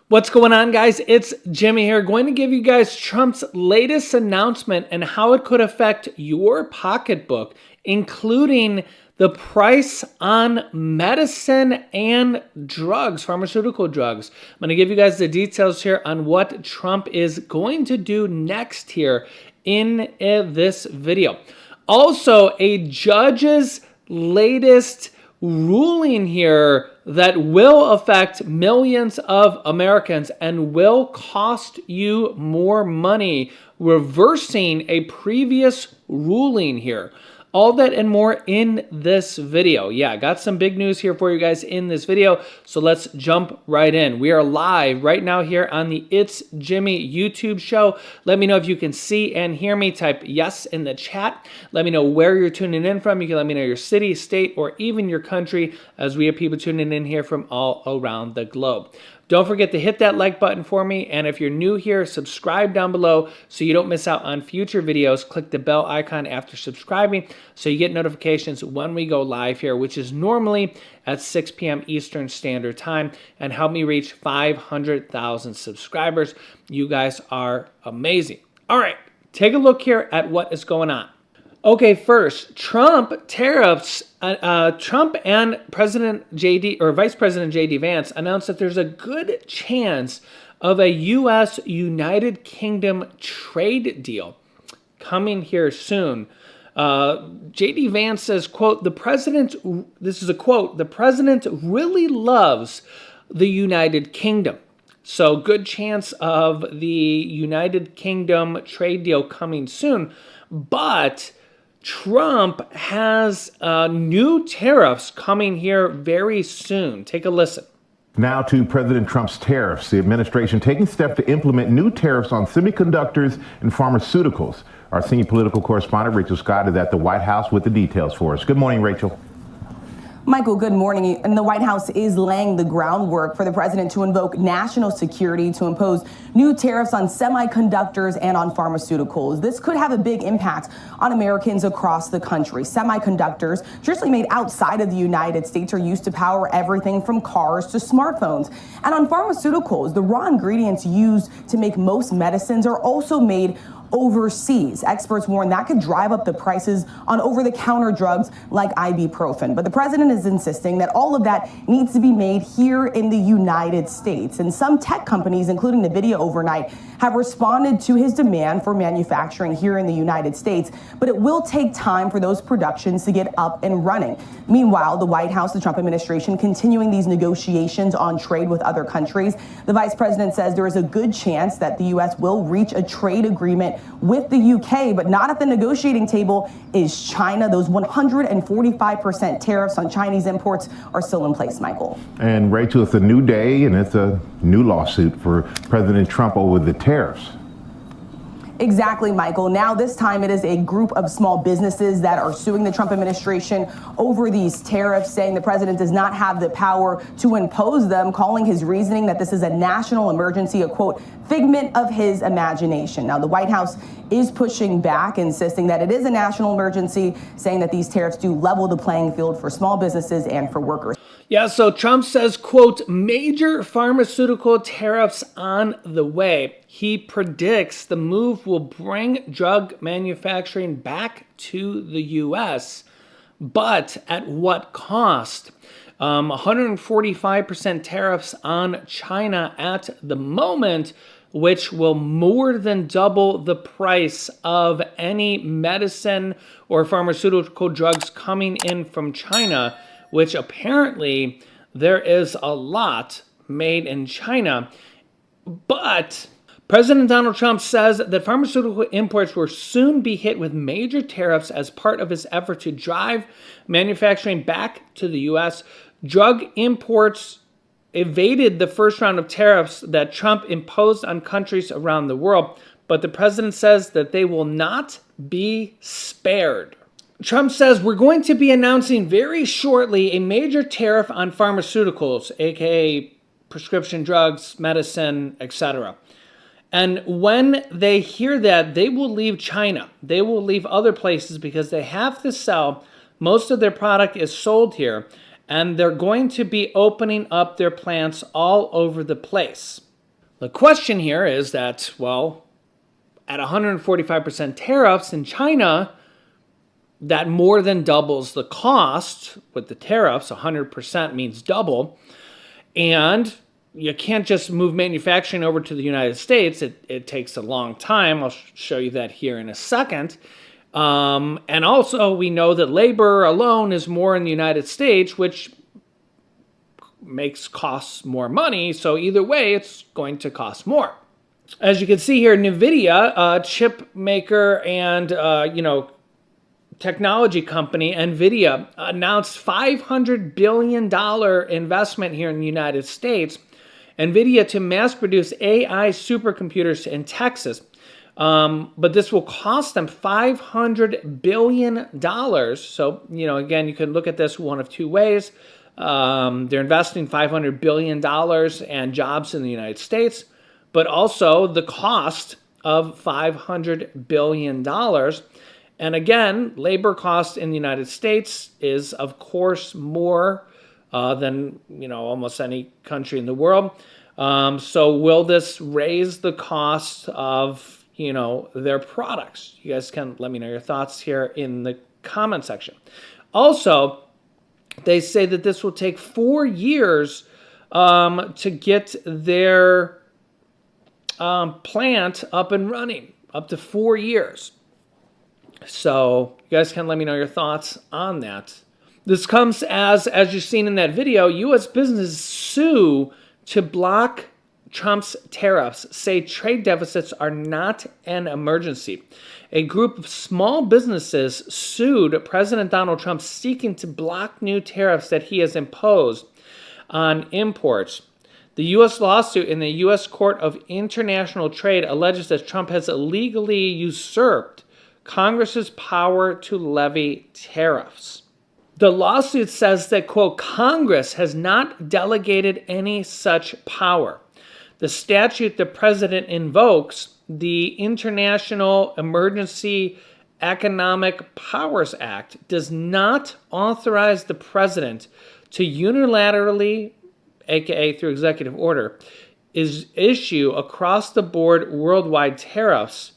What's going on, guys? It's Jimmy here, going to give you guys Trump's latest announcement and how it could affect your pocketbook, including the price on medicine and drugs, pharmaceutical drugs. I'm going to give you guys the details here on what Trump is going to do next here in this video. Also, a judge's latest ruling here that will affect millions of Americans and will cost you more money, reversing a previous ruling here. All that and more in this video. Yeah, I got some big news here for you guys in this video, so let's jump right in. We are live right now here on the It's Jimmy YouTube show. Let me know if you can see and hear me. Type yes in the chat. Let me know where you're tuning in from. You can let me know your city, state, or even your country, as we have people tuning in here from all around the globe. Don't forget to hit that like button for me, and if you're new here, subscribe down below so you don't miss out on future videos. Click the bell icon after subscribing so you get notifications when we go live here, which is normally at 6 p.m. Eastern Standard Time, and help me reach 500,000 subscribers. You guys are amazing. All right, take a look here at what is going on. Okay, first, Trump tariffs. Trump and Vice President J.D. Vance announced that there's a good chance of a U.S. United Kingdom trade deal coming here soon. J.D. Vance says, quote, this is a quote, "The president really loves the United Kingdom. So good chance of the United Kingdom trade deal coming soon, but Trump has new tariffs coming here very soon." Take a listen. Now to President Trump's tariffs. The administration taking steps to implement new tariffs on semiconductors and pharmaceuticals. Our senior political correspondent, Rachel Scott, is at the White House with the details for us. Good morning, Rachel. Michael, good morning. And the White House is laying the groundwork for the president to invoke national security to impose new tariffs on semiconductors and on pharmaceuticals. This could have a big impact on Americans across the country. Semiconductors, traditionally made outside of the United States, are used to power everything from cars to smartphones. And on pharmaceuticals, the raw ingredients used to make most medicines are also made overseas. Experts warn that could drive up the prices on over-the-counter drugs like ibuprofen. But the president is insisting that all of that needs to be made here in the United States. And some tech companies, including NVIDIA overnight, have responded to his demand for manufacturing here in the United States. But it will take time for those productions to get up and running. Meanwhile, the White House, the Trump administration, continuing these negotiations on trade with other countries. The vice president says there is a good chance that the U.S. will reach a trade agreement with the UK, but not at the negotiating table is China. Those 145% tariffs on Chinese imports are still in place, Michael. And Rachel, it's a new day and it's a new lawsuit for President Trump over the tariffs. Exactly, Michael. Now, this time it is a group of small businesses that are suing the Trump administration over these tariffs, saying the president does not have the power to impose them, calling his reasoning that this is a national emergency, a quote, figment of his imagination. Now, the White House is pushing back, insisting that it is a national emergency, saying that these tariffs do level the playing field for small businesses and for workers. Yeah, so Trump says, quote, major pharmaceutical tariffs on the way. He predicts the move will bring drug manufacturing back to the U.S., but at what cost? 145% tariffs on China at the moment, which will more than double the price of any medicine or pharmaceutical drugs coming in from China, which apparently there is a lot made in China. But President Donald Trump says that pharmaceutical imports will soon be hit with major tariffs as part of his effort to drive manufacturing back to the U.S. Drug imports evaded the first round of tariffs that Trump imposed on countries around the world, but the president says that they will not be spared. Trump says we're going to be announcing very shortly a major tariff on pharmaceuticals, aka prescription drugs, medicine, etc. And when they hear that, they will leave China. They will leave other places because they have to sell. Most of their product is sold here, and they're going to be opening up their plants all over the place. The question here is that, well, at 145% tariffs in China, that more than doubles the cost with the tariffs. 100% means double. And you can't just move manufacturing over to the United States. It takes a long time. I'll show you that here in a second. And also, we know that labor alone is more in the United States, which makes costs more money. So either way, it's going to cost more. As you can see here, NVIDIA, a chip maker and, technology company, NVIDIA, announced $500 billion investment here in the United States. NVIDIA to mass produce AI supercomputers in Texas. But this will cost them $500 billion. So, again, you can look at this one of two ways. They're investing $500 billion and jobs in the United States, but also the cost of $500 billion. And again, labor cost in the United States is, of course, more than, almost any country in the world. So will this raise the cost of, their products? You guys can let me know your thoughts here in the comment section. Also, they say that this will take 4 years to get their plant up and running, up to 4 years. So you guys can let me know your thoughts on that. This comes as you've seen in that video, U.S. businesses sue to block Trump's tariffs, say trade deficits are not an emergency. A group of small businesses sued President Donald Trump seeking to block new tariffs that he has imposed on imports. The U.S. lawsuit in the U.S. Court of International Trade alleges that Trump has illegally usurped Congress's power to levy tariffs. The lawsuit says that, quote, Congress has not delegated any such power. The statute the president invokes, the International Emergency Economic Powers Act, does not authorize the president to unilaterally, aka through executive order, issue across-the-board worldwide tariffs,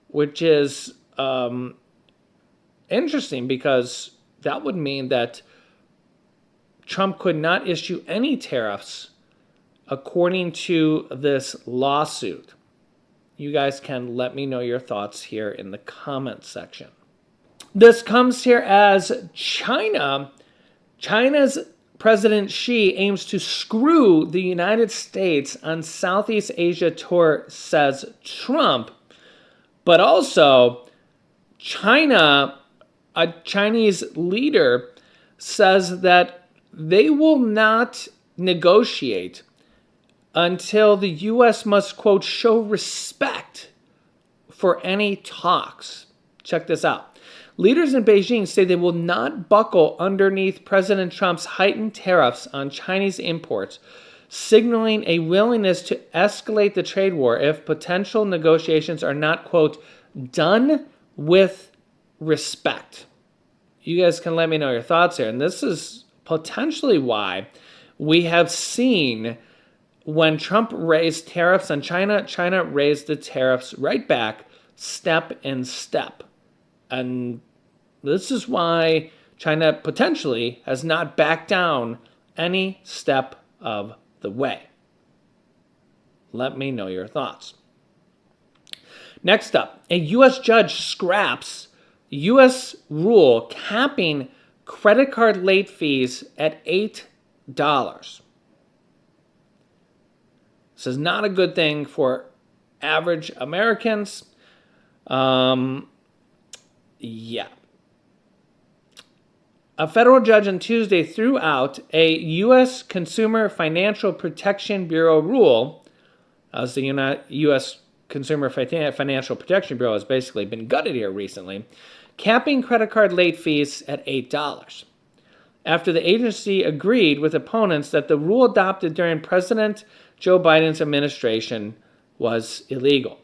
which is interesting because that would mean that Trump could not issue any tariffs according to this lawsuit. You guys can let me know your thoughts here in the comment section. This comes here as China's President Xi aims to screw the United States on Southeast Asia tour, says Trump. But also, China, a Chinese leader, says that they will not negotiate until the U.S. must, quote, show respect for any talks. Check this out. Leaders in Beijing say they will not buckle underneath President Trump's heightened tariffs on Chinese imports, signaling a willingness to escalate the trade war if potential negotiations are not, quote, done with respect. You guys can let me know your thoughts here. And this is potentially why we have seen when Trump raised tariffs on China, China raised the tariffs right back, step in step. And this is why China potentially has not backed down any step of the way. Let me know your thoughts. Next up, a U.S. judge scraps U.S. rule capping credit card late fees at $8. This is not a good thing for average Americans. A federal judge on Tuesday threw out a U.S. Consumer Financial Protection Bureau rule, as the U.S. Consumer Financial Protection Bureau has basically been gutted here recently, capping credit card late fees at $8. After the agency agreed with opponents that the rule adopted during President Joe Biden's administration was illegal.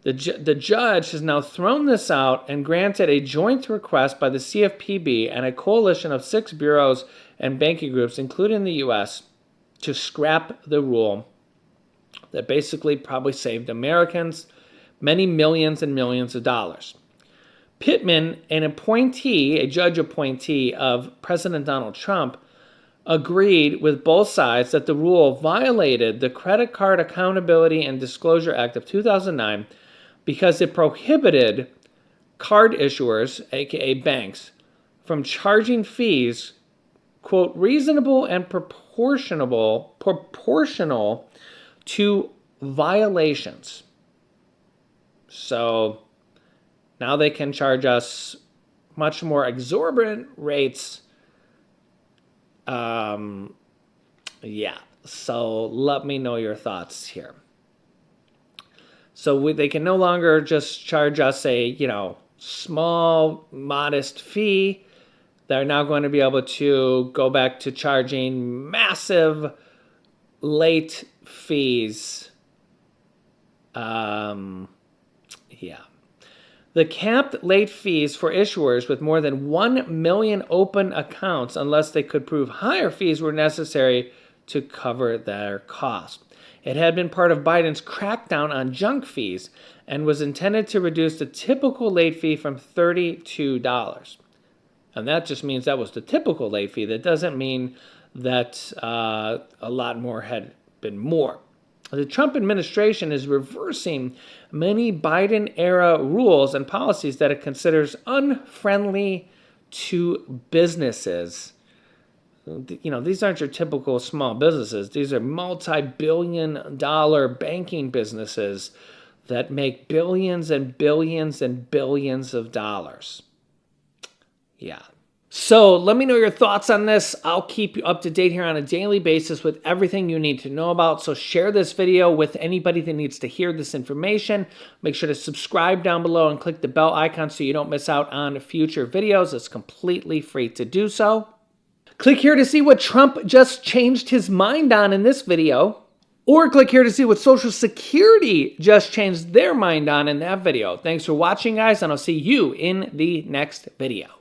The judge has now thrown this out and granted a joint request by the CFPB and a coalition of 6 bureaus and banking groups, including the U.S., to scrap the rule that basically probably saved Americans many millions and millions of dollars. Pittman, an appointee, a judge appointee of President Donald Trump, agreed with both sides that the rule violated the Credit Card Accountability and Disclosure Act of 2009 because it prohibited card issuers, aka banks, from charging fees, quote, reasonable and proportional to violations. So now they can charge us much more exorbitant rates. So let me know your thoughts here. So they can no longer just charge us a, small, modest fee. They're now going to be able to go back to charging massive late fees. The capped late fees for issuers with more than 1 million open accounts, unless they could prove higher fees were necessary to cover their cost. It had been part of Biden's crackdown on junk fees and was intended to reduce the typical late fee from $32. And that just means that was the typical late fee. That doesn't mean that a lot more had been more. The Trump administration is reversing many Biden-era rules and policies that it considers unfriendly to businesses. These aren't your typical small businesses. These are multi-billion-dollar banking businesses that make billions and billions and billions of dollars. Yeah. So let me know your thoughts on this. I'll keep you up to date here on a daily basis with everything you need to know about. So share this video with anybody that needs to hear this information. Make sure to subscribe down below and click the bell icon so you don't miss out on future videos. It's completely free to do so. Click here to see what Trump just changed his mind on in this video. Or click here to see what Social Security just changed their mind on in that video. Thanks for watching, guys, and I'll see you in the next video.